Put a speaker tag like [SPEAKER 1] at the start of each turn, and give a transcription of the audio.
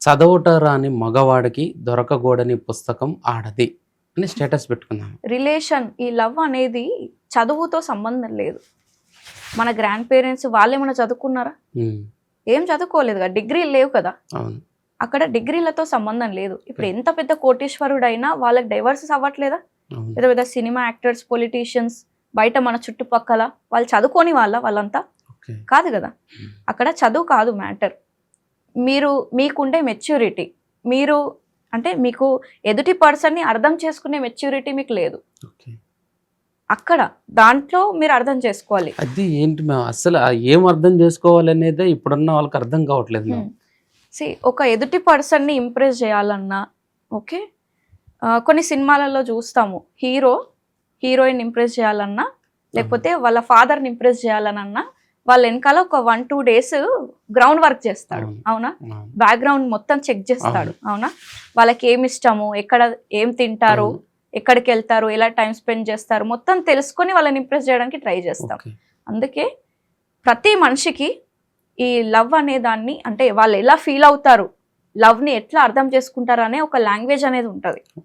[SPEAKER 1] చదవట రాని మగవాడికి దొరకకూడని పుస్తకం ఆడది అని స్టేటస్ పెట్టుకున్నాను.
[SPEAKER 2] రిలేషన్, ఈ లవ్ అనేది చదువుతో సంబంధం లేదు. మన గ్రాండ్ పేరెంట్స్ వాళ్ళేమైనా చదువుకున్నారా? ఏం చదువుకోలేదు కదా, డిగ్రీలు లేవు కదా.
[SPEAKER 1] అవును.
[SPEAKER 2] అక్కడ డిగ్రీలతో సంబంధం లేదు. ఇప్పుడు ఎంత పెద్ద కోటీశ్వరుడైనా వాళ్ళకి డైవర్సెస్ అవ్వట్లేదా?
[SPEAKER 1] అవును.
[SPEAKER 2] పెద్ద పెద్ద సినిమా యాక్టర్స్, పొలిటీషియన్స్, బయట మన చుట్టుపక్కల వాళ్ళు చదువుకోని వాళ్ళంతా
[SPEAKER 1] ఓకే.
[SPEAKER 2] కాదు కదా. అక్కడ చదువు కాదు మ్యాటర్. మీకుండే మెచ్యూరిటీ, మీరు అంటే మీకు ఎదుటి పర్సన్ని అర్థం చేసుకునే మెచ్యూరిటీ మీకు లేదు.
[SPEAKER 1] ఓకే.
[SPEAKER 2] అక్కడ దాంట్లో మీరు అర్థం చేసుకోవాలి.
[SPEAKER 1] అది ఏంటి మేము అసలు ఏం అర్థం చేసుకోవాలనేదే ఇప్పుడున్న వాళ్ళకి అర్థం కావట్లేదు మేము.
[SPEAKER 2] ఒక ఎదుటి పర్సన్ని ఇంప్రెస్ చేయాలన్నా, ఓకే, కొన్ని సినిమాలలో చూస్తాము, హీరోయిన్ ఇంప్రెస్ చేయాలన్నా, లేకపోతే వాళ్ళ ఫాదర్ని ఇంప్రెస్ చేయాలనన్నా వాళ్ళ వెనకాల ఒక 1-2 days గ్రౌండ్ వర్క్ చేస్తాడు. అవునా? బ్యాక్గ్రౌండ్ మొత్తం చెక్ చేస్తాడు. అవునా? వాళ్ళకి ఏమి ఇష్టము, ఎక్కడ ఏం తింటారు, ఎక్కడికి వెళ్తారు, ఎలా టైం స్పెండ్ చేస్తారు, మొత్తం తెలుసుకొని వాళ్ళని ఇంప్రెస్ చేయడానికి ట్రై చేస్తాం. అందుకే ప్రతి మనిషికి ఈ లవ్ అనే దాన్ని, అంటే వాళ్ళు ఎలా ఫీల్ అవుతారు, లవ్ని ఎట్లా అర్థం చేసుకుంటారు అనే ఒక లాంగ్వేజ్ అనేది ఉంటుంది.